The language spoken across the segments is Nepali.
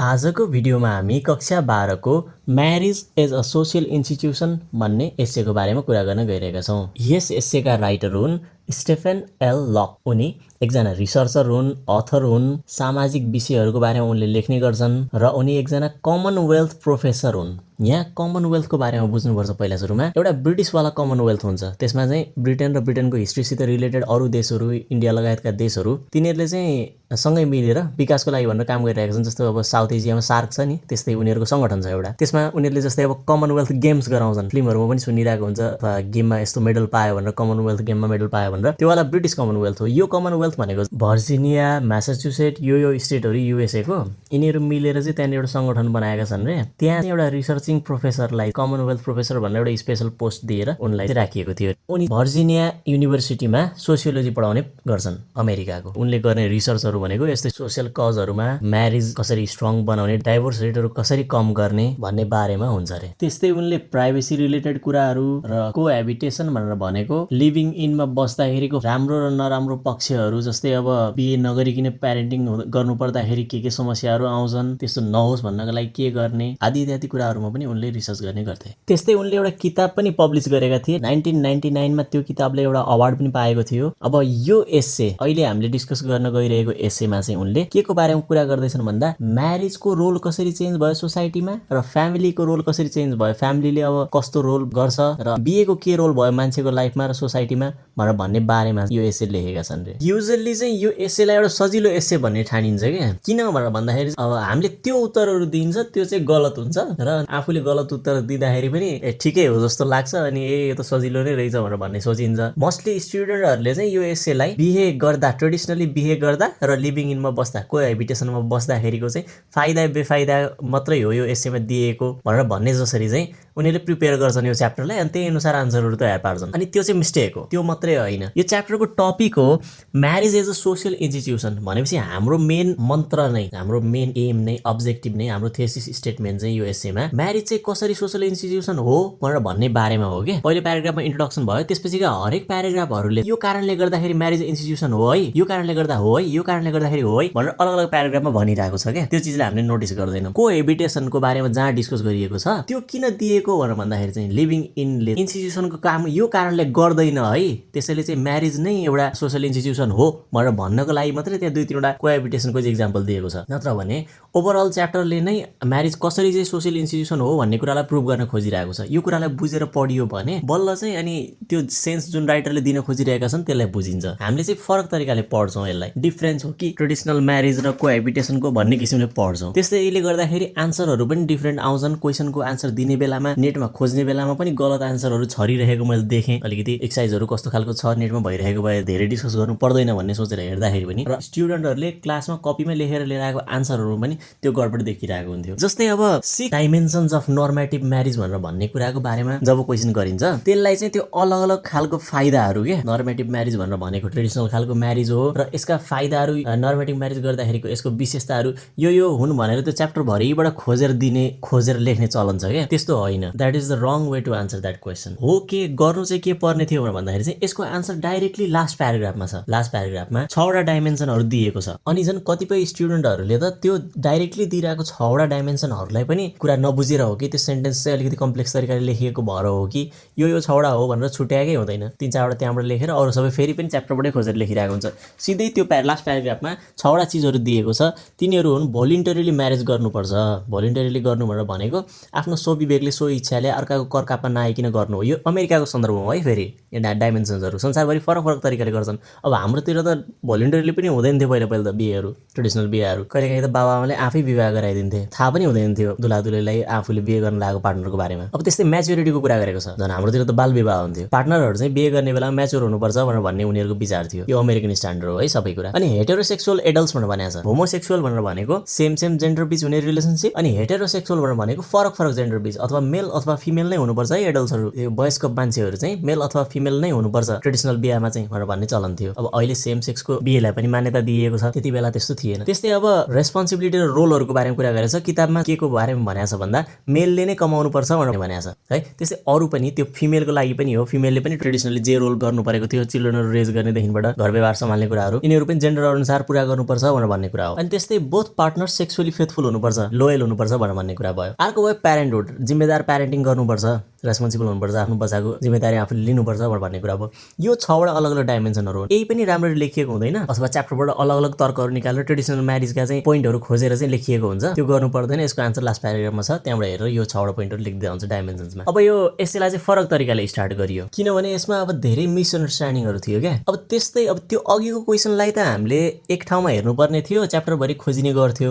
आजको भिडियोमा हामी कक्षा 12 को marriage as a social institution भन्ने एस्सेको बारेमा कुरा गर्न गइरहेका छौँ। यस एस्सेका राइटर हुन् स्टेफेन एल लक। उनी एकजना रिसर्चर हुन्, अथर हुन्, सामाजिक विषयहरूको बारेमा उनले लेख्ने गर्छन् र उनी एकजना कमनवेल्थ प्रोफेसर हुन्। यहाँ कमनवेल्थको बारेमा बुझ्नुपर्छ। पहिला सुरुमा एउटा ब्रिटिसवाला कमनवेल्थ हुन्छ, त्यसमा चाहिँ ब्रिटेन र ब्रिटेनको हिस्ट्रीसित रिलेटेड अरू देशहरू, इन्डिया लगायतका देशहरू, तिनीहरूले चाहिँ सँगै मिलेर विकासको लागि भनेर काम गरिरहेका छन्। जस्तो अब साउथ एसियामा सार्क छ नि, त्यस्तै उनीहरूको सङ्गठन छ एउटा। त्यसमा उनीहरूले जस्तै अब कमनवेल्थ गेम्स गराउँछन्, फिल्महरूमा पनि सुनिरहेको हुन्छ, अथवा गेममा यस्तो मेडल पायो भनेर, कमनवेल्थ गेममा मेडल पायो भनेर, त्यो वाला ब्रिटिस कमनवेल्थ हो। यो कमनवेल्थ भनेको भर्जिनिया, म्यासाचुसेट, यो स्टेटहरू युएसए को, यिनीहरू मिलेर चाहिँ त्यहाँनिर एउटा सङ्गठन बनाएका छन् रे। त्यहाँ एउटा रिसर्चिङ प्रोफेसरलाई कमनवेल्थ प्रोफेसर भनेर एउटा स्पेसल पोस्ट दिएर उनलाई राखिएको थियो। उनी भर्जिनिया युनिभर्सिटीमा सोसियोलोजी पढाउने गर्छन् अमेरिकाको। उनले गर्ने रिसर्चहरू भनेको यस्तै सोसियल कजहरूमा, म्यारिज कसरी स्ट्रङ बनाउने, डाइभोर्स रेटहरू कसरी कम गर्ने भन्ने बारेमा हुन्छ अरे। त्यस्तै उनले प्राइभेसी रिलेटेड कुराहरू र कोहेबिटेसन भनेर भनेको लिभिङ इनमा बस्दाखेरिको राम्रो र नराम्रो पक्षहरू, जस्तै अब बिहे नगरिकन प्यारेन्टिङ गर्नु पर्दाखेरि के समस्याहरू आउँछन्, त्यस्तो नहोस् भन्नको लागि के गर्ने आदि इत्यादि कुराहरूमा पनि उनले रिसर्च गर्ने गर्थे। त्यस्तै उनले एउटा किताब पनि पब्लिस गरेका थिए 1999 मा। त्यो किताबले एउटा अवार्ड पनि पाएको थियो। अब यो एस्से अहिले हामीले डिस्कस गर्न गइरहेको एस्सेमा चाहिँ उनले के को बारेमा कुरा गर्दैछन् भन्दा म्यारिजको रोल कसरी चेन्ज भयो सोसाइटीमा र फ्यामिलीको रोल कसरी चेन्ज भयो, फ्यामिलीले अब कस्तो रोल गर्छ र बिहेको के रोल भयो मान्छेको लाइफमा र सोसाइटीमा भनेर भन्ने बारेमा यो एस्से लेखेका छन् रे। युजुअली चाहिँ यो एस्सेलाई एउटा सजिलो एस्से भन्ने ठानिन्छ क्या। किन भनेर भन्दाखेरि अब हामीले त्यो उत्तरहरू दिन्छ, त्यो चाहिँ गलत हुन्छ र आफूले गलत उत्तर दिँदाखेरि पनि ठिकै हो जस्तो लाग्छ, अनि यो त सजिलो नै रहेछ भनेर भन्ने सोचिन्छ। मोस्टली स्टुडेन्टहरूले चाहिँ यो एस्सेलाई बिहे गर्दा, ट्रेडिसनली बिहे गर्दा र लिभिङ इनमा बस्दा, कोहेबिटेसनमा बस्दाखेरिको चाहिँ फाइदा बेफाइदा मात्रै हो यो एस्सेमा दिएको भनेर भन्ने जसरी चाहिँ उनीहरूले प्रिपेयर गर्छन् यो च्याप्टरलाई, अनि त्यही अनुसार आन्सरहरू तयार पार्छन्। अनि त्यो चाहिँ मिस्टेक हो, त्यो मात्रै होइन। यो च्याप्टरको टपिक हो marriage as a social institution भनेपछि हाम्रो मेन मन्त्र नै, हाम्रो मेन एम नै, अब्जेक्टिभ नै, हाम्रो थेसिस स्टेटमेन्ट चाहिँ यो एस्सेमा म्यारिज चाहिँ कसरी सोसियल इन्स्टिट्युसन हो भनेर भन्ने बारेमा हो कि। पहिलो प्याराग्राफमा इन्ट्रोडक्सन भयो, त्यसपछिका हरेक प्याराग्राफहरूले यो कारणले गर्दाखेरि म्यारिज इन्स्टिट्युसन हो है, यो कारणले गर्दा हो है, यो कारणले गर्दाखेरि हो है भनेर अलग अलग प्याराग्राफमा भनिरहेको छ क्या। त्यो चिजलाई हामीले नोटिस गर्दैनौँ। कोहेबिटेसनको बारेमा जहाँ डिस्कस गरिएको छ त्यो किन दिएको भनेर भन्दाखेरि चाहिँ लिभिङ इनले इन्स्टिट्युसनको काम यो कारणले गर्दैन है, त्यसैले चाहिँ म्यारिज नै एउटा सोसियल इन्स्टिट्युसन हो भनेर भन्नको लागि मात्रै त्यहाँ 2-3वटा कोहेबिटेसनको चाहिँ इक्जाम्पल दिएको छ। नत्र भने ओभरअल च्याप्टरले नै म्यारिज कसरी चाहिँ सोसियल इन्स्टिट्युसन हो भन्ने कुरालाई प्रुभ गर्न खोजिरहेको छ। यो कुरालाई बुझेर पढियो भने बल्ल चाहिँ अनि त्यो सेन्स जुन राइटरले दिन खोजिरहेका छन् त्यसलाई बुझिन्छ। हामीले चाहिँ फरक तरिकाले पढ्छौँ, यसलाई डिफरेन्स हो कि ट्रेडिसनल म्यारिज र कोहेबिटेसनको भन्ने किसिमले पढ्छौँ। त्यस्तै यसले गर्दाखेरि आन्सरहरू पनि डिफरेन्ट आउँछन्। क्वेसनको आन्सर दिने बेलामा, नेटमा खोज्ने बेलामा पनि गलत आन्सरहरू छरिरहेको मैले देखेँ। अलिकति एक्सर्साइजहरू कस्तो खालको छ नेटमा भइरहेको भए धेरै डिस्कस गर्नु पर्दैन भन्ने सोचेर हेर्दाखेरि पनि, र स्टुडेन्टहरूले क्लासमा कपीमा लेखेर लिएर आएको आन्सरहरू पनि त्यो गडबड देखिरहेको हुन्थ्यो। जस्तै अब 6 डाइमेन्सन्स अफ नर्मेटिभ म्यारिज भनेर भन्ने कुराको बारेमा जब क्वेसन गरिन्छ, त्यसलाई चाहिँ त्यो अलग अलग खालको फाइदाहरू के, नर्मेटिभ म्यारिज भनेर भनेको ट्रेडिसनल खालको म्यारिज हो र यसका फाइदाहरू, नर्मेटिभ म्यारिज गर्दाखेरिको यसको विशेषताहरू यो हुन् भनेर त्यो च्याप्टर भरिबाट खोजेर लेख्ने चलन छ क्या। त्यस्तो होइन। That is the wrong way to answer that question. हो के गर्नु चाहिँ के पर्ने थियो भनेर भन्दाखेरि चाहिँ यसको आन्सर डाइरेक्टली लास्ट प्याराग्राफमा छ। लास्ट प्याराग्राफमा 6वटा डाइमेन्सनहरू दिएको छ। अनि झन् कतिपय स्टुडेन्टहरूले त त्यो डाइरेक्टली दिइरहेको 6वटा डाइमेन्सनहरूलाई पनि कुरा नबुझेर हो कि त्यो सेन्टेन्स चाहिँ अलिकति कम्प्लेक्स तरिकाले लेखिएको भएर हो कि यो 6वटा हो भनेर छुट्याएकै हुँदैन। 3-4वटा त्यहाँबाट लेखेर अरू सबै फेरि पनि च्याप्टरबाटै खोजेर लेखिरहेको हुन्छ। सिधै त्यो लास्ट प्याराग्राफमा 6वटा चिजहरू दिएको छ। तिनीहरू हुन् भोलिन्टरीली म्यारेज गर्नुपर्छ। भोलिन्टरीली गर्नु भनेर भनेको आफ्नो स्वविवेकले, सो इच्छाले अर्काको करकापमा नआइकन गर्नु हो। यो अमेरिकाको सन्दर्भमा है। फेरि यो डाइमेन्सन्सहरू संसारभरि फरक फरक तरिकाले गर्छन्। अब हाम्रोतिर त भोलिन्टरीली पनि हुँदैन थियो पहिला त बिहेहरू, ट्रेडिसनल बिहेहरू। कहिलेकाहीँ त बाबाआमाले आफै विवाह गराइदिन्थे, थाहा पनि हुँदैन थियो दुलादुलेलाई आफूले बिहे गर्न लागेको पार्टनरको बारेमा। अब त्यस्तै म्याच्योरिटीको कुरा गरेको छ। झन् हाम्रोतिर त बाल विवाह हुन्थ्यो। पार्टनरहरू चाहिँ बिहे गर्ने बेला म्याच्योर हुनुपर्छ भनेर भन्ने उनीहरूको विचार थियो। यो अमेरिकन स्ट्यान्डर्ड हो है सबै कुरा। अनि हेटेरोसेक्सुअल एडल्ट्स भनेर भनेको छ। होमोसेक्सुअल भनेर भनेको सेम जेन्डर बीच हुने रिलेसनसिप, अनि हेटेरोसेक्सुअल भनेर भनेको फरक जेन्डर बीच, अथवा मेल अथवा फिमेल नै हुनुपर्छ है। एडल्ट्सहरू, यो वयस्क मान्छेहरू चाहिँ मेल अथवा फिमेल नै हुनुपर्छ ट्रेडिसनल ट्रेडिसनल बिहामा चाहिँ भनेर भन्ने चलन थियो। अब अहिले सेम सेक्सको बिहेलाई पनि मान्यता दिएको छ, त्यति बेला त्यस्तो थिएन। त्यस्तै अब रेस्पोन्सिबिलिटी र रोलहरूको बारेमा कुरा गरेछ। किताबमा के को बारेमा भनेको छ भन्दा मेलले नै कमाउनु पर्छ भनेर भनेको छ है। त्यस्तै अरू पनि त्यो फिमेलको लागि पनि हो, फिमेलले पनि ट्रेडिसनली जे रोल गर्नु परेको थियो चिल्ड्रेनहरू रेज गर्नेदेखिबाट घर व्यवहार सम्हाल्ने कुराहरू यिनीहरू पनि जेन्डर अनुसार पुरा गर्नुपर्छ भनेर भन्ने कुरा हो। अनि त्यस्तै बोथ पार्टनर सेक्सुअली फेथफुल हुनुपर्छ, लोयल हुनुपर्छ भनेर भन्ने कुरा भयो। अर्को भयो प्यारेन्टहुड, जिम्मेदार प्यारेन्टिङ गर्नुपर्छ, रेस्पोन्सिबल हुनुपर्छ, आफ्नो बच्चाको जिम्मेदारी आफूले लिनुपर्छ भनेर भन्ने कुरा भयो। यो 6वटा अलग अलग डाइमेन्सनहरू हो। यही पनि राम्ररी लेखिएको हुँदैन, अथवा च्याप्टरबाट अलग अलग तर्कहरू निकालेर ट्रेडिसनल म्यारिजका चाहिँ पोइन्टहरू खोजेर चाहिँ लेखिएको हुन्छ। त्यो गर्नु पर्दैन, यसको आन्सर लास्ट प्याराग्राफमा छ, त्यहाँबाट हेरेर यो 6वटा पोइन्टहरू लेख्दै हुन्छ डाइमेन्सन्समा। अब यो एसेलाई चाहिँ फरक तरिकाले स्टार्ट गरियो किनभने यसमा अब धेरै मिसअन्डरस्ट्यान्डिङहरू थियो क्या। अब त्यस्तै अब त्यो अघिको क्वेसनलाई त हामीले एक ठाउँमा हेर्नुपर्ने थियो, च्याप्टरभरि खोजिने गर्थ्यो,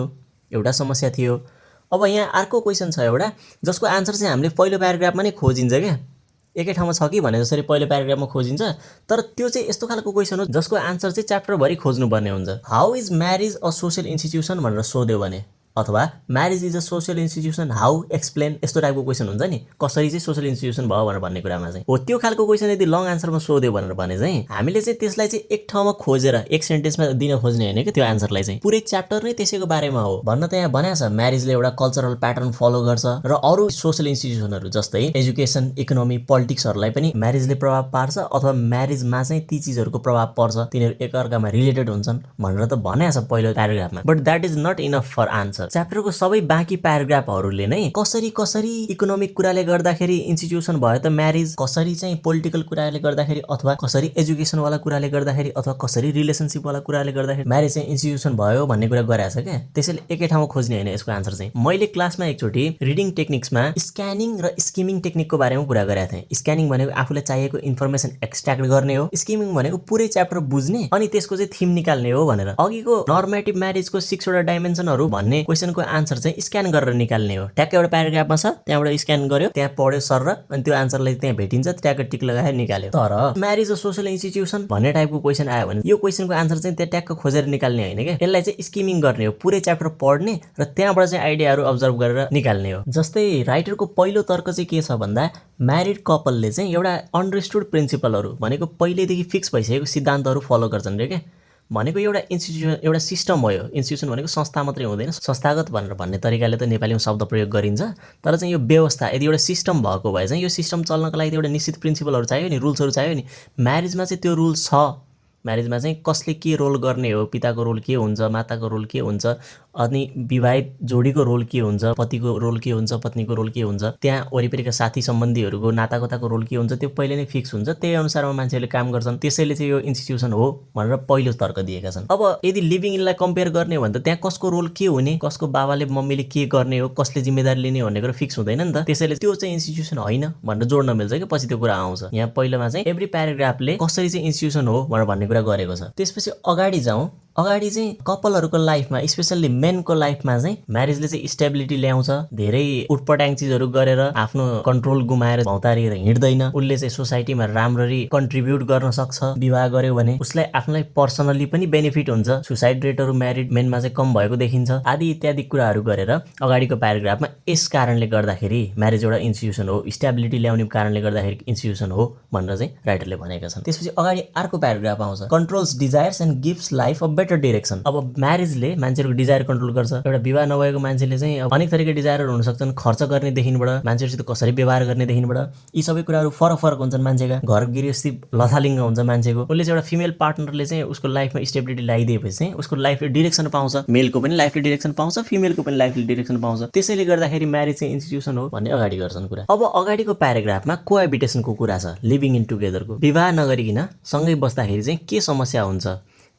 एउटा समस्या थियो। अब यहाँ अर्को क्वेसन छ एउटा जसको आन्सर चाहिँ हामीले पहिलो प्याराग्राफमा नै खोजिन्छ क्या, एकै ठाउँमा छ कि भने जसरी पहिलो प्याराग्राफमा खोजिन्छ, तर त्यो चाहिँ यस्तो खालको क्वेसन हो जसको आन्सर चाहिँ च्याप्टरभरि खोज्नुपर्ने हुन्छ। How is marriage a social institution भनेर सोध्यो भने, अथवा marriage is a social institution how explain, यस्तो टाइपको क्वेसन हुन्छ नि, कसरी चाहिँ सोसियल इन्स्टिट्युसन भयो भनेर भन्ने कुरामा चाहिँ हो। त्यो खालको क्वेसन यदि लङ आन्सरमा सोध्यो भनेर भने चाहिँ हामीले चाहिँ त्यसलाई चाहिँ एक ठाउँमा खोजेर एक सेन्टेन्समा दिन खोज्ने होइन कि त्यो आन्सरलाई चाहिँ पुरै च्याप्टर नै त्यसैको बारेमा हो भन्न त यहाँ भनेको छ। म्यारिजले एउटा कल्चरल प्याटर्न फलो गर्छ र अरू सोसियल इन्स्टिट्युसनहरू जस्तै एजुकेसन, इकोनोमी, पोलिटिक्सहरूलाई पनि म्यारिजले प्रभाव पार्छ, अथवा म्यारिजमा चाहिँ ती चिजहरूको प्रभाव पर्छ, तिनीहरू एकअर्कामा रिलेटेड हुन्छन् भनेर त भनेको छ पहिलो प्याराग्राफमा। But that is not enough for answer. च्याप्टरको सबै बाँकी प्याराग्राफहरूले नै कसरी इकोनोमिक कुराले गर्दाखेरि इन्स्टिट्युसन भयो त म्यारिज, कसरी चाहिँ पोलिटिकल कुराले गर्दाखेरि, अथवा कसरी एजुकेसनवाला कुराले गर्दाखेरि, अथवा कसरी रिलेसनसिपवाला कुराले गर्दाखेरि म्यारिज चाहिँ इन्स्टिट्युसन भयो भन्ने कुरा गरेको छ क्या। त्यसैले एकै ठाउँमा खोज्ने होइन यसको आन्सर चाहिँ। मैले क्लासमा एकचोटि रिडिङ टेक्निक्समा स्क्यानिङ र स्किमिङ टेक्निकको बारेमा कुरा गरेको थिएँ। स्क्यानिङ भनेको आफूलाई चाहिएको इन्फर्मेसन एक्सट्र्याक्ट गर्ने हो, स्किमिङ भनेको पुरै च्याप्टर बुझ्ने अनि त्यसको चाहिँ थिम निकाल्ने हो भनेर। अघिको नर्मेटिभ म्यारिजको 6वटा डाइमेन्सनहरू भन्ने क्वेसनको आन्सर चाहिँ स्क्यान गरेर निकाल्ने हो। ट्याक्क एउटा प्याराग्राफमा छ, त्यहाँबाट स्क्यान गर्यो, त्यहाँ पढ्यो सर र अनि त्यो आन्सरलाई त्यहाँ भेटिन्छ, ट्याक्क टिक लगाएर निकाल्यो। तर म्यारिज अ सोसियल इन्स्टिट्युसन भन्ने टाइपको क्वेसन आयो भने यो क्वेसनको आन्सर चाहिँ त्यहाँ ट्याक्क खोजेर निकाल्ने होइन क्या, यसलाई चाहिँ स्किमिङ गर्ने हो, पुरै च्याप्टर पढ्ने र त्यहाँबाट चाहिँ आइडियाहरू अब्जर्भ गरेर निकाल्ने हो। जस्तै राइटरको पहिलो तर्क चाहिँ के छ भन्दा म्यारिड कपलले चाहिँ एउटा अन्डरस्टुड प्रिन्सिपलहरू भनेको पहिल्यैदेखि फिक्स भइसकेको सिद्धान्तहरू फलो गर्छन् रे क्या। भनेको एउटा इन्स्टिट्युसन एउटा सिस्टम भयो। इन्स्टिट्युसन भनेको संस्था मात्रै हुँदैन, संस्थागत भनेर भन्ने तरिकाले त नेपालीमा शब्द प्रयोग गरिन्छ, तर चाहिँ यो व्यवस्था यदि एउटा सिस्टम भएको भए चाहिँ यो सिस्टम चल्नको लागि एउटा निश्चित प्रिन्सिपलहरू चाहियो नि, रुल्सहरू चाहियो नि। म्यारिजमा चाहिँ त्यो रुल छ। म्यारिजमा चाहिँ कसले के रोल गर्ने हो, पिताको रोल के हुन्छ, माताको रोल के हुन्छ, अनि विवाहित जोडीको रोल के हुन्छ, पतिको रोल के हुन्छ, पत्नीको रोल के हुन्छ, त्यहाँ वरिपरिका साथी सम्बन्धीहरूको नातागोताको रोल के हुन्छ, त्यो पहिले नै फिक्स हुन्छ। त्यही अनुसारमा मान्छेहरूले काम गर्छन्, त्यसैले चाहिँ यो इन्स्टिट्युसन हो भनेर पहिलो तर्क दिएका छन्। अब यदि लिभिङ इनलाई कम्पेयर गर्ने हो भने त त्यहाँ कसको रोल के हुने, कसको बाबाले मम्मीले के गर्ने हो, कसले जिम्मेदारी लिने भन्ने कुरा फिक्स हुँदैन नि त। त्यसैले त्यो चाहिँ इन्स्टिट्युसन होइन भनेर जोड्न मिल्छ कि पछि त्यो कुरा आउँछ। यहाँ पहिलोमा चाहिँ एभ्री प्याराग्राफले कसरी चाहिँ इन्स्टिट्युसन हो भनेर भन्ने कुरा गरेको छ। त्यसपछि अगाडि जाउँ। अगाडि चाहिँ कपलहरूको लाइफमा स्पेसल्ली मेनको लाइफमा चाहिँ म्यारिजले चाहिँ स्टेबिलिटी ल्याउँछ। धेरै उटपटाङ चिजहरू गरेर आफ्नो कन्ट्रोल गुमाएर भौतारिएर हिँड्दैन। उसले चाहिँ सोसाइटीमा राम्ररी कन्ट्रिब्युट गर्न सक्छ। विवाह गर्यो भने उसलाई आफूलाई पर्सनली पनि बेनिफिट हुन्छ। सुसाइड रेटहरू म्यारिड मेनमा चाहिँ कम भएको देखिन्छ आदि इत्यादि कुराहरू गरेर अगाडिको प्याराग्राफमा यस कारणले गर्दाखेरि म्यारिज एउटा इन्स्टिट्युसन हो, स्टेबिलिटी ल्याउने कारणले गर्दाखेरि इन्स्टिट्युसन हो भनेर चाहिँ राइटरले भनेका छन्। त्यसपछि अगाडि अर्को प्याराग्राफ आउँछ, controls desires and gives life a better direction. अब म्यारिजले मान्छेहरूको डिजायर कन्ट्रोल गर्छ। एउटा विवाह नभएको मान्छेले चाहिँ अनेक थरीका डिजायरहरू हुन सक्छन्, खर्च गर्नेदेखिबाट मान्छेहरूसित कसरी व्यवहार गर्नेदेखिबाट यी सबै कुराहरू फरक फरक हुन्छन्। मान्छेका घर गृहस्थी लथालिङ्ग हुन्छ मान्छेको। उसले चाहिँ एउटा फिमेल पार्टनरले चाहिँ उसको लाइफमा स्टेबिलिटी ल्याइदिएपछि चाहिँ उसको लाइफले डिरेक्सन पाउँछ। मेलको पनि लाइफले डिरेक्सन पाउँछ, फिमेलको पनि लाइफले डिरेक्सन पाउँछ। त्यसैले गर्दाखेरि म्यारिज चाहिँ इन्स्टिट्युसन हो भन्ने अगाडि गर्छन् कुरा। अब अगाडिको प्याराग्राफमा कोएबिटेसनको कुरा छ, लिभिङ इन टुगेदरको। विवाह नगरिकन सँगै बस्दाखेरि चाहिँ के समस्या हुन्छ,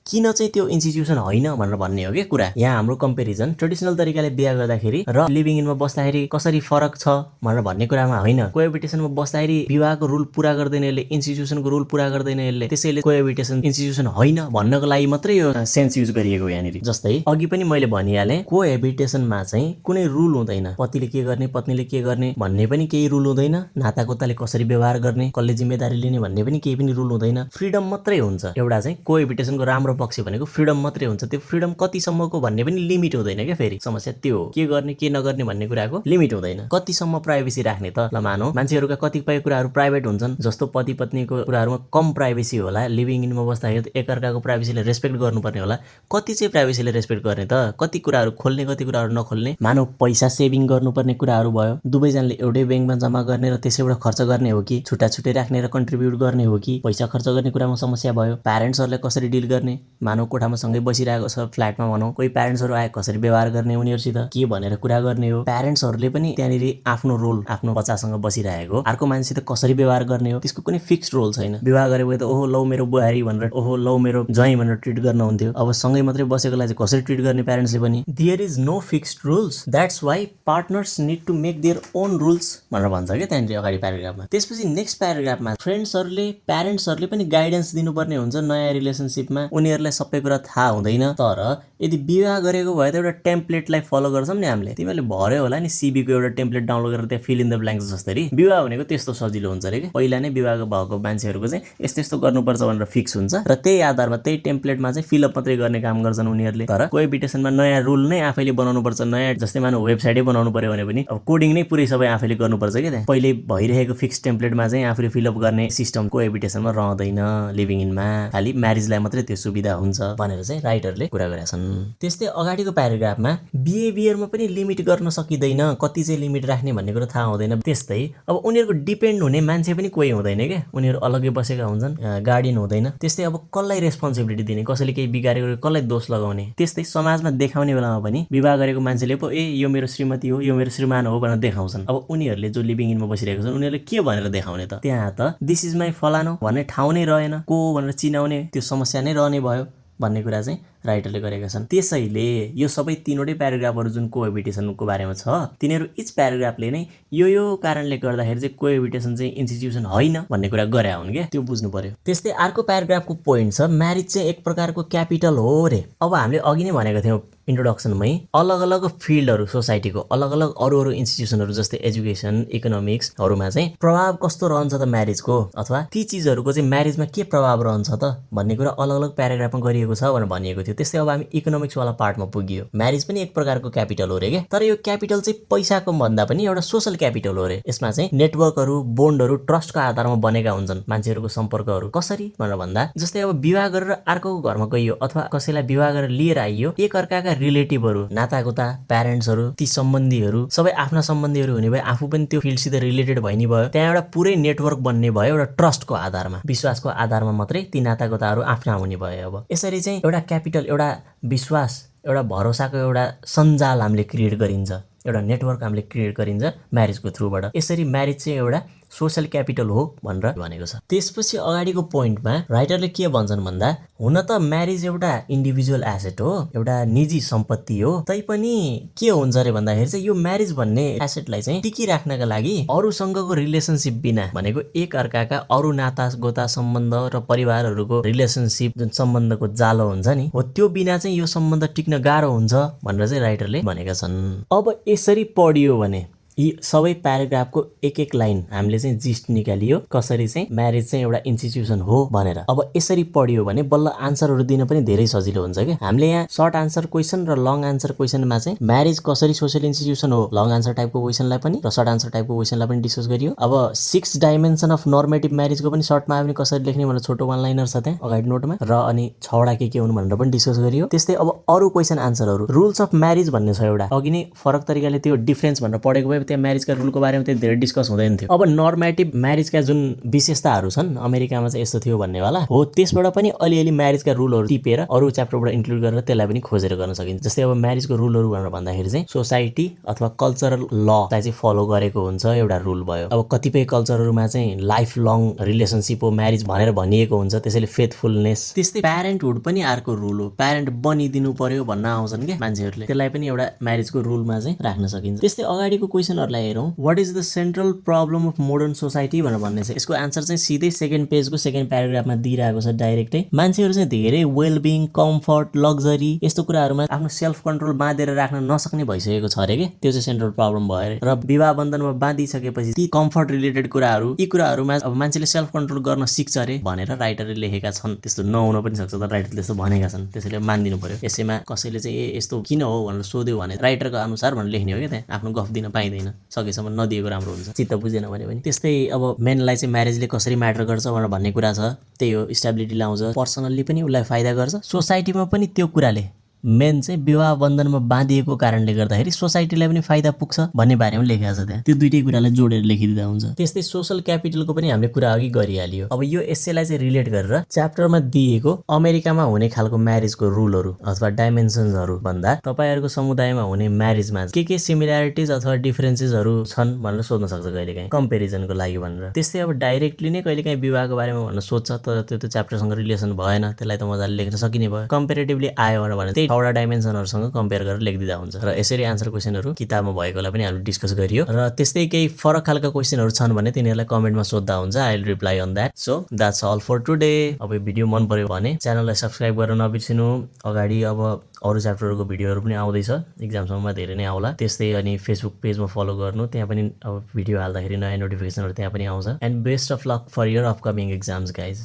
किन चाहिँ त्यो इन्स्टिट्युसन होइन भनेर भन्ने हो कि कुरा। यहाँ हाम्रो कम्पेरिजन ट्रेडिसनल तरिकाले बिहा गर्दाखेरि र लिभिङ इनमा बस्दाखेरि कसरी फरक छ भनेर भन्ने कुरामा होइन। कोएबिटेसनमा बस्दाखेरि विवाहको रुल पूरा गर्दैन यसले, इन्स्टिट्युसनको रुल पूरा गर्दैन यसले, त्यसैले कोएबिटेसन इन्स्टिट्युसन होइन भन्नको लागि मात्रै यो सेन्स युज गरिएको यहाँनिर। जस्तै अघि पनि मैले भनिहालेँ, कोएबिटेसनमा चाहिँ कुनै रुल हुँदैन। पतिले के गर्ने, पत्नीले के गर्ने भन्ने पनि केही रुल हुँदैन। नातागोताले कसरी व्यवहार गर्ने, कसले जिम्मेदारी लिने भन्ने पनि केही पनि रुल हुँदैन। फ्रिडम मात्रै हुन्छ। एउटा चाहिँ कोएबिटेसनको राम्रो राम्रो पक्ष भनेको फ्रिडम मात्रै हुन्छ। त्यो फ्रिडम कतिसम्मको भन्ने पनि लिमिट हुँदैन क्या। फेरि समस्या त्यो हो, के गर्ने के नगर्ने भन्ने कुराको लिमिट हुँदैन। कतिसम्म प्राइभेसी राख्ने त? ल मानौ मान्छेहरूका कतिपय कुराहरू प्राइभेट हुन्छन्, जस्तो पति पत्नीको कुराहरूमा कम प्राइभेसी होला, लिभिङ इनमा बस्दाखेरि एकअर्काको प्राइभेसीलाई रेस्पेक्ट गर्नुपर्ने होला। कति चाहिँ प्राइभेसीलाई रेस्पेक्ट गर्ने त? कति कुराहरू खोल्ने कति कुराहरू नखोल्ने। मानौ पैसा सेभिङ गर्नुपर्ने कुराहरू भयो, दुवैजनाले एउटै ब्याङ्कमा जम्मा गर्ने र त्यसैबाट खर्च गर्ने हो कि छुट्टा छुट्टै राख्ने र कन्ट्रिब्युट गर्ने हो कि? पैसा खर्च गर्ने कुरामा समस्या भयो। प्यारेन्ट्सहरूलाई कसरी डिल गर्ने? मानौ कोठामा सँगै बसिरहेको छ, फ्ल्याटमा भनौँ, कोही प्यारेन्ट्सहरू आए कसरी व्यवहार गर्ने उनीहरूसित, के भनेर कुरा गर्ने हो? प्यारेन्ट्सहरूले पनि त्यहाँनिर आफ्नो रोल, आफ्नो बच्चासँग बसिरहेको अर्को मान्छेसित कसरी व्यवहार गर्ने हो, त्यसको कुनै फिक्स्ड रोल छैन। विवाह गरेको त ओहो लौ मेरो बुहारी भनेर, ओहो लौ मेरो ज्वाइँ भनेर ट्रिट गर्न हुन्थ्यो। अब सँगै मात्रै बसेकोलाई चाहिँ कसरी ट्रिट गर्ने प्यारेन्ट्सले पनि? There is no fixed rules, that's why partners need to make their own rules भनेर भन्छ क्या त्यहाँनिर अगाडि प्याराग्राफमा। त्यसपछि नेक्स्ट प्याराग्राफमा फ्रेन्ड्सहरूले प्यारेन्ट्सहरूले पनि गाइडेन्स दिनुपर्ने हुन्छ नयाँ रिलेसनसिपमा। उनीहरूलाई सबै कुरा थाहा हुँदैन, तर यदि विवाह गरेको भए त एउटा टेम्प्लेटलाई फलो गर्छौँ नि हामीले। तिमीहरूले भर्यो होला नि सिबीको एउटा टेम्प्लेट डाउनलोड गरेर त्यहाँ फिल इन द ब्ल्याङ्क्स जस्तरी। विवाह भनेको त्यस्तो सजिलो हुन्छ अरे क्या। पहिला नै विवाह भएको मान्छेहरूको चाहिँ यस्तो यस्तो गर्नुपर्छ भनेर फिक्स हुन्छ र त्यही आधारमा त्यही टेम्प्लेटमा चाहिँ फिलअप मात्रै गर्ने काम गर्छन् उनीहरूले। तर कोएबिटेसनमा नयाँ रुल नै आफैले बनाउनुपर्छ। नयाँ जस्तै मानौ वेबसाइटै बनाउनु पर्यो भने पनि अब कोडिङ नै पुरै सबै आफैले गर्नुपर्छ क्या। त्यहाँ पहिले भइरहेको फिक्स टेम्प्लेटमा चाहिँ आफूले फिलअप गर्ने सिस्टम कोएबिटेसनमा रहँदैन, लिभिङ इनमा खालि म्यारिजलाई मात्रै त्यो सुविधा हुन्छ भनेर चाहिँ राइटरले कुरा गरेका छन्। त्यस्तै अगाडिको प्याराग्राफमा बिहेभियरमा पनि लिमिट गर्न सकिँदैन, कति चाहिँ लिमिट राख्ने भन्ने कुरा थाहा हुँदैन। त्यस्तै अब उनीहरूको डिपेन्ड हुने मान्छे पनि कोही हुँदैन क्या, उनीहरू अलग्गै बसेका हुन्छन्, गार्डियन हुँदैन। त्यस्तै अब कसलाई रेस्पोन्सिबिलिटी दिने, कसैले केही बिगारेको कसलाई दोष लगाउने। त्यस्तै समाजमा देखाउने बेलामा पनि विवाह गरेको मान्छेले पो यो मेरो श्रीमती हो, यो मेरो श्रीमान हो भनेर देखाउँछन्। अब उनीहरूले जो लिभिङ इनमा बसिरहेको छन् उनीहरूले के भनेर देखाउने त? त्यहाँ त दिस इज माई फलानो भन्ने ठाउँ नै रहेन, को भनेर चिनाउने त्यो समस्या नै रहने भयो भन्ने कुरा चाहिँ राइटरले गरेका छन्। त्यसैले यो सबै तीनवटै प्याराग्राफहरू जुन कोएबिटेसनको बारेमा छ, तिनीहरू इच प्याराग्राफले नै यो कारणले गर्दाखेरि चाहिँ कोएबिटेसन चाहिँ इन्स्टिट्युसन होइन भन्ने कुरा गरे हुन् क्या, त्यो बुझ्नु पर्यो। त्यस्तै अर्को प्याराग्राफको पोइन्ट छ, म्यारिज चाहिँ एक प्रकारको क्यापिटल हो रे। अब हामीले अघि नै भनेको थियौँ इन्ट्रोडक्सनमै, अलग अलग फिल्डहरू सोसाइटीको अलग अलग अरू इन्स्टिट्युसनहरू जस्तै एजुकेसन, इकोनोमिक्सहरूमा चाहिँ प्रभाव कस्तो रहन्छ त म्यारिजको, अथवा ती चिजहरूको चाहिँ म्यारिजमा के प्रभाव रहन्छ त भन्ने कुरा अलग अलग प्याराग्राफमा गरिएको छ भनेर भनिएको थियो। त्यस्तै अब हामी इकोनोमिक्सवाला पार्टमा पुगियो। म्यारिज पनि एक प्रकारको क्यापिटल हो रे क्या, तर यो क्यापिटल चाहिँ पैसाको भन्दा पनि एउटा सोसल क्यापिटल हो रे। यसमा चाहिँ नेटवर्कहरू, बोन्डहरू, ट्रस्टको आधारमा बनेका हुन्छन् मान्छेहरूको सम्पर्कहरू। कसरी भनेर भन्दा, जस्तै अब विवाह गरेर अर्कोको घरमा गइयो अथवा कसैलाई विवाह गरेर लिएर आइयो, एक अर्काका रिलेटिभहरू, नातागोता, प्यारेन्ट्सहरू, ती सम्बन्धीहरू सबै आफ्ना सम्बन्धीहरू हुने भए आफू पनि त्यो फिल्डसित रिलेटेड भइनी भयो। त्यहाँ एउटा पुरै नेटवर्क बन्ने भयो, एउटा ट्रस्टको आधारमा, विश्वासको आधारमा मात्रै ती नातागोताहरू आफ्ना हुने भयो। अब यसरी चाहिँ एउटा क्यापिटल, एउटा विश्वास, एउटा भरोसाको एउटा सञ्जाल हामीले क्रिएट गरिन्छ, एउटा नेटवर्क हामीले क्रिएट गरिन्छ म्यारिजको थ्रुबाट। यसरी म्यारिज चाहिँ एउटा सोसल क्यापिटल हो भनेर भनेको छ। त्यसपछि अगाडिको पोइन्टमा राइटरले के भन्छन् भन्दा, हुन त म्यारिज एउटा इन्डिभिजुअल एसेट हो, एउटा निजी सम्पत्ति हो, तैपनि के हुन्छ रे भन्दाखेरि चाहिँ यो म्यारिज भन्ने एसेटलाई चाहिँ टिकिराख्नका लागि अरूसँगको रिलेसनसिप बिना, भनेको एक अर्काका अरू नाता गोता सम्बन्ध र परिवारहरूको रिलेसनसिप जुन सम्बन्धको जालो हुन्छ नि, हो त्यो बिना चाहिँ यो सम्बन्ध टिक्न गाह्रो हुन्छ भनेर चाहिँ राइटरले भनेका छन्। अब यसरी पढियो भने यी सबै प्याराग्राफको एक एक लाइन हामीले चाहिँ जिस्ट निकालियो कसरी चाहिँ म्यारिज चाहिँ एउटा इन्स्टिट्युसन हो भनेर। अब यसरी पढियो भने बल्ल आन्सरहरू दिन पनि धेरै सजिलो हुन्छ क्या। हामीले यहाँ सर्ट आन्सर क्वेसन र लङ आन्सर क्वेसनमा चाहिँ म्यारिज कसरी सोसल इन्स्टिट्युसन हो लङ आन्सर टाइपको क्वेसनलाई पनि र सर्ट आन्सर टाइपको क्वेसनलाई पनि डिस्कस गरियो। अब 6 डाइमेन्सन अफ नर्मेटिभ म्यारिजको पनि सर्टमा आयो भने कसरी लेख्ने भनेर छोटो वान लाइनर छ त्यहाँ अगाडि नोटमा, र अनि 6 वटा के हुन् भनेर पनि डिस्कस गरियो। त्यस्तै अब अरू क्वेसन आन्सरहरू, रुल्स अफ म्यारिज भन्ने छ एउटा, अघि नै फरक तरिकाले त्यो डिफरेन्स भनेर पढेको भए त्यहाँ म्यारिजका रुलको बारेमा त्यति धेरै डिस्कस हुँदैन थियो। अब नर्मेटिभ म्यारिजका जुन विशेषताहरू छन्, अमेरिकामा चाहिँ यस्तो थियो भन्नेवाला हो, त्यसबाट पनि अलिअलि म्यारिजका रुलहरू टिपेर अरू च्याप्टरबाट इन्क्लुड गरेर त्यसलाई पनि खोजेर गर्न सकिन्छ। जस्तै अब म्यारिजको रुलहरू भनेर भन्दाखेरि चाहिँ सोसाइटी अथवा कल्चरल ललाई चाहिँ फलो गरेको हुन्छ एउटा रुल भयो। अब कतिपय कल्चरहरूमा चाहिँ लाइफ लङ रिलेसनसिप हो म्यारिज भनेर भनिएको हुन्छ, त्यसैले फेथफुलनेस। त्यस्तै प्यारेन्टहुड पनि अर्को रुल हो, प्यारेन्ट बनिदिनु पर्यो भन्न आउँछन् क्या मान्छेहरूले, त्यसलाई पनि एउटा म्यारिजको रुलमा चाहिँ राख्न सकिन्छ। त्यस्तै अगाडिको क्वेसन क्वेसनहरुलाई हेरौँ what is the central problem of modern society भनेर भन्ने छ यसको आन्सर चाहिँ सिधै सेकेन्ड पेजको सेकेन्ड प्याराग्राफमा दिइरहेको छ डाइरेक्टै मान्छेहरु चाहिँ धेरै वेल बिङ कम्फर्ट लग्जरी यस्तो कुराहरुमा आफ्नो सेल्फ कन्ट्रोल बाँधेर राख्न नसक्ने भइसकेको छ रे के त्यो चाहिँ सेन्ट्रल प्रब्लम भयो रे र विवाह बन्धनमा बाँधिसकेपछि ती कम्फर्ट रिलेटेड कुराहरु यी कुराहरुमा अब मान्छेले सेल्फ कन्ट्रोल गर्न सिक्छ रे भनेर राइटरले लेखेका छन् त्यस्तो नहुन पनि सक्छ त राइटरले त्यस्तो भनेका छन् त्यसैले मान्दिनु पर्यो यसैमा कसैले चाहिँ यस्तो किन हो भनेर सोध्यो भने राइटरको अनुसार भनेर लेख्ने हो के त्यहाँ आफ्नो गफ दिन पाइदैन सकेसम्म नदिएको राम्रो हुन्छ चित्त बुझेन भने पनि त्यस्तै अब मेनलाई चाहिँ म्यारेजले कसरी म्याटर गर्छ भनेर भन्ने कुरा छ त्यही हो स्टेबिलिटी ल्याउँछ पर्सनली पनि उसलाई फाइदा गर्छ सोसाइटीमा पनि त्यो कुराले मेन चाहिँ विवाह बन्धनमा बाँधिएको कारणले गर्दाखेरि सोसाइटीलाई पनि फाइदा पुग्छ भन्ने बारेमा लेखेको छ त्यहाँ त्यो दुईटै कुरालाई जोडेर लेखिदिँदा हुन्छ त्यस्तै सोशल क्यापिटलको पनि हामीले कुरा अघि गरिहालियो अब यो एस्सेलाई चाहिँ रिलेट गरेर च्याप्टरमा दिएको अमेरिकामा हुने खालको म्यारेजको रुलहरू अथवा डाइमेन्सन्सहरू भन्दा तपाईहरुको समुदायमा हुने म्यारेजमा के सिमिल्यारिटिज अथवा डिफरेन्सेसहरू छन् भनेर सोध्न सक्छ कहिलेकाहीँ कम्पेरिजनको लागि भनेर त्यस्तै अब डाइरेक्टली नै कहिलेकाहीँ विवाहको बारेमा भन्न सोध्छ तर त्यो च्याप्टरसँग रिलेसन भएन त्यसलाई त मजाले लेख्न सकिने भयो कम्पेरेटिभली आयो भने त्यही छवटा डाइमेन्सनहरुसँग कम्पेयर गरेर लेखिदिँदा हुन्छ र यसरी आन्सर क्वेसनहरु किताबमा भएकोलाई पनि हामीले डिस्कस गरियो र त्यस्तै केही फरक खालका क्वेसनहरु छन् भने तिनीहरुलाई कमेन्टमा सोध्दा हुन्छ I will reply on that so that's all for today अब यो भिडियो मन पर्यो भने च्यानललाई सब्स्क्राइब गर्न नबिर्सिनु अगाडि अब अरु च्याप्टरहरुको भिडियोहरु पनि आउँदै छ एक्जामसम्ममा धेरै नै आउला त्यस्तै अनि फेसबुक पेजमा फलो गर्नु त्यहाँ पनि अब भिडियो हाल्दाखेरि नयाँ नोटिफिकेसनहरु त्यहाँ पनि आउँछ and best of luck for your upcoming exams guys